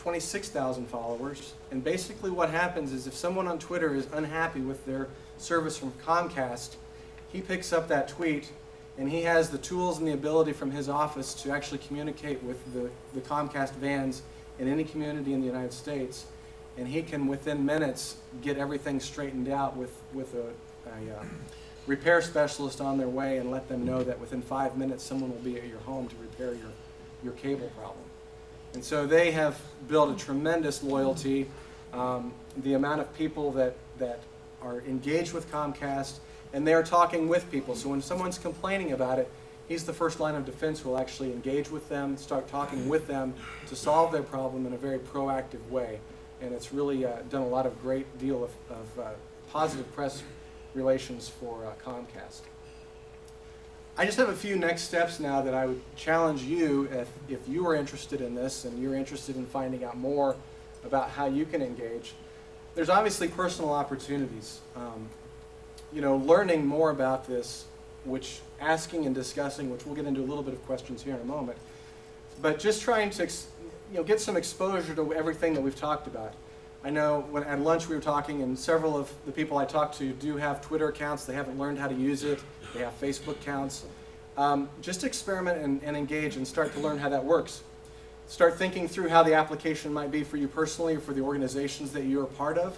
26,000 followers. And basically what happens is if someone on Twitter is unhappy with their service from Comcast, he picks up that tweet and he has the tools and the ability from his office to actually communicate with the Comcast vans in any community in the United States. And he can, within minutes, get everything straightened out with a repair specialist on their way and let them know that within 5 minutes someone will be at your home to repair your cable problem. And so they have built a tremendous loyalty. The amount of people that are engaged with Comcast, and they're talking with people. So when someone's complaining about it, he's the first line of defense who will actually engage with them, start talking with them to solve their problem in a very proactive way. And it's really done a lot of great deal of positive press relations for Comcast. I just have a few next steps now that I would challenge you, if you are interested in this and you're interested in finding out more about how you can engage. There's obviously personal opportunities. You know, learning more about this, which asking and discussing, which we'll get into a little bit of questions here in a moment, but just trying to get some exposure to everything that we've talked about. I know when at lunch we were talking, and several of the people I talked to do have Twitter accounts. They haven't learned how to use it. They have Facebook accounts. Just experiment and engage and start to learn how that works. Start thinking through how the application might be for you personally or for the organizations that you're a part of.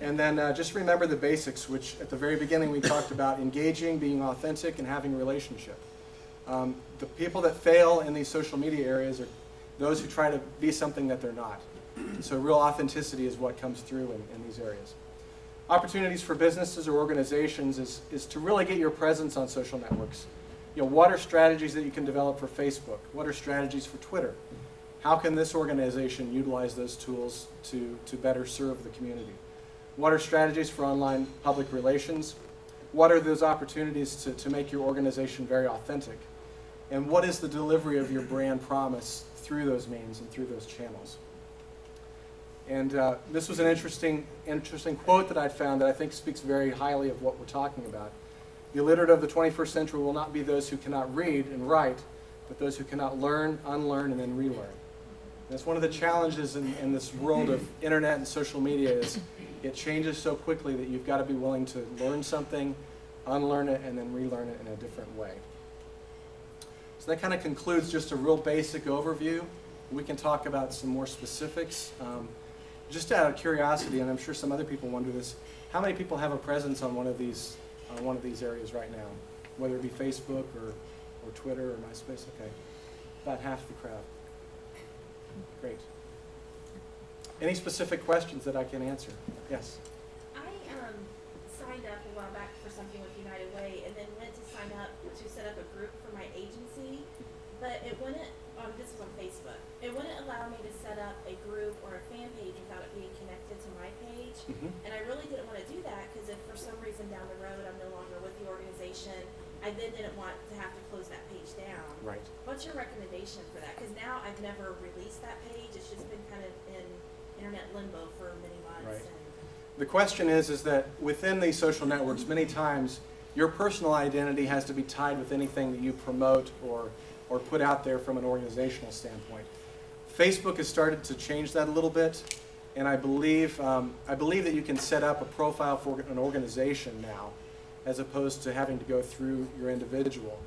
And then just remember the basics, which at the very beginning we talked about: engaging, being authentic, and having a relationship. The people that fail in these social media areas are those who try to be something that they're not. So real authenticity is what comes through in these areas. Opportunities for businesses or organizations is to really get your presence on social networks. You know, what are strategies that you can develop for Facebook? What are strategies for Twitter? How can this organization utilize those tools to better serve the community? What are strategies for online public relations? What are those opportunities to make your organization very authentic? And what is the delivery of your brand promise through those means and through those channels? And this was an interesting quote that I found that I think speaks very highly of what we're talking about. The illiterate of the 21st century will not be those who cannot read and write, but those who cannot learn, unlearn, and then relearn. And that's one of the challenges in this world of internet and social media is it changes so quickly that you've got to be willing to learn something, unlearn it, and then relearn it in a different way. So that kind of concludes just a real basic overview. We can talk about some more specifics. Just out of curiosity, and I'm sure some other people wonder this, how many people have a presence on one of these areas right now, whether it be Facebook or Twitter or MySpace? Okay, about half the crowd. Great. Any specific questions that I can answer? Yes? I signed up a while back for something with United Way and then went to sign up to set up a group for my agency, but it wouldn't, this was on Facebook, it wouldn't allow me to set up a group or a fan page without it being connected to my page. And I really didn't want to do that because if for some reason down the road I'm no longer with the organization, I then didn't want to have to close that page down. Right. What's your recommendation for that? Because now I've never released that page. It's just been kind of in internet limbo for many months. Right. The question is that within these social networks, many times your personal identity has to be tied with anything that you promote or put out there from an organizational standpoint. Facebook has started to change that a little bit, and I believe that you can set up a profile for an organization now, as opposed to having to go through your individual.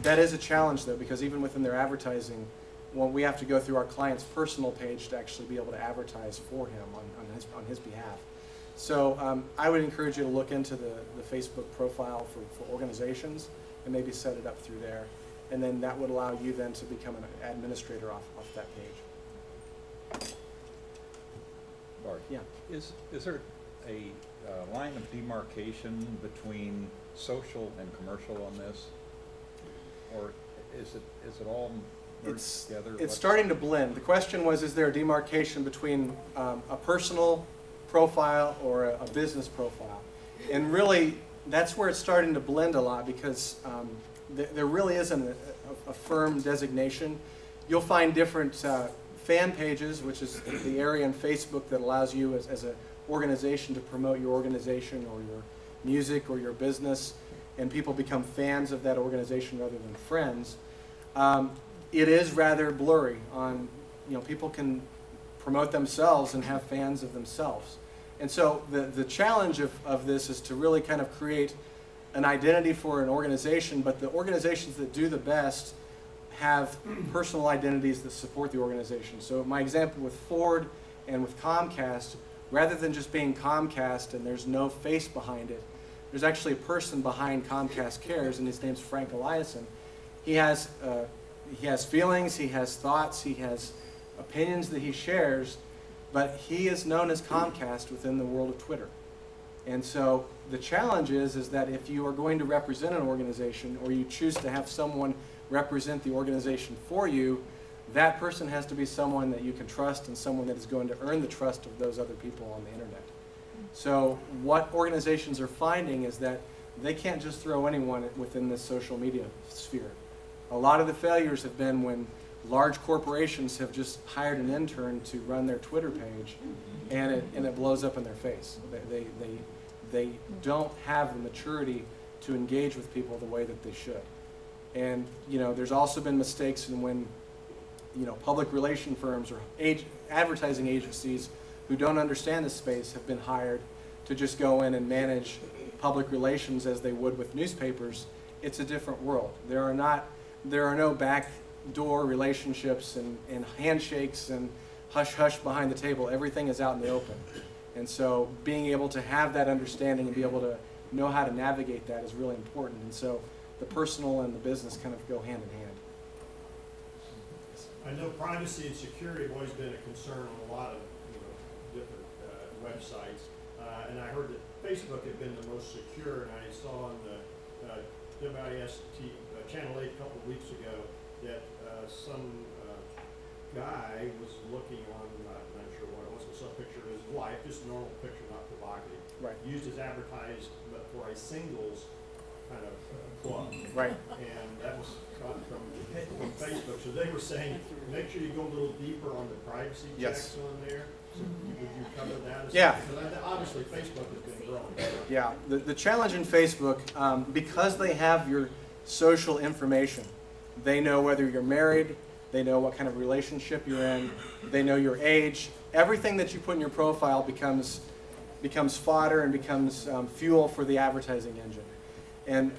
That is a challenge, though, because even within their advertising, we have to go through our client's personal page to actually be able to advertise for him on his behalf. So I would encourage you to look into the Facebook profile for organizations and maybe set it up through there. And then that would allow you then to become an administrator off that page. Bart, yeah. Is there a line of demarcation between social and commercial on this, or is it all merged together? It's starting to blend. The question was, is there a demarcation between a personal profile or a business profile? And really, that's where it's starting to blend a lot, because there really isn't a firm designation. You'll find different fan pages, which is the area in Facebook that allows you as an organization to promote your organization or your music or your business, and people become fans of that organization rather than friends. It is rather blurry on people can promote themselves and have fans of themselves. And so the challenge of this is to really kind of create an identity for an organization, but the organizations that do the best have personal identities that support the organization. So my example with Ford and with Comcast, rather than just being Comcast and there's no face behind it, there's actually a person behind Comcast Cares, and his name's Frank Eliason. He has feelings, he has thoughts, he has opinions that he shares, but he is known as Comcast within the world of Twitter. And so the challenge is that if you are going to represent an organization, or you choose to have someone represent the organization for you, that person has to be someone that you can trust and someone that is going to earn the trust of those other people on the internet. So what organizations are finding is that they can't just throw anyone within this social media sphere. A lot of the failures have been when large corporations have just hired an intern to run their Twitter page, and it blows up in their face. They don't have the maturity to engage with people the way that they should. And there's also been mistakes in when public relation firms or advertising agencies who don't understand the space have been hired to just go in and manage public relations as they would with newspapers. It's a different world. There are no backdoor relationships and handshakes and hush-hush behind the table. Everything is out in the open. And so being able to have that understanding and be able to know how to navigate that is really important. And so the personal and the business kind of go hand in hand. I know privacy and security have always been a concern on a lot of different websites. And I heard that Facebook had been the most secure, and I saw on the WIS Channel 8 a couple of weeks ago that some guy was looking on, I'm not sure what it was, some picture of his wife, just a normal picture, not provocative, Right. used as advertisement for a singles kind of club. Right. And that was from Facebook. So they were saying, make sure you go a little deeper on the privacy checks on there. So would you cover that? Yeah. Because obviously Facebook has been growing. Yeah, the challenge in Facebook, because they have your social information, they know whether you're married, they know what kind of relationship you're in, they know your age. Everything that you put in your profile becomes fodder and becomes fuel for the advertising engine.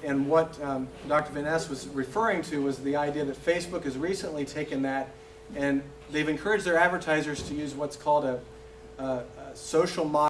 And what Dr. Van Ness was referring to was the idea that Facebook has recently taken that and they've encouraged their advertisers to use what's called a social model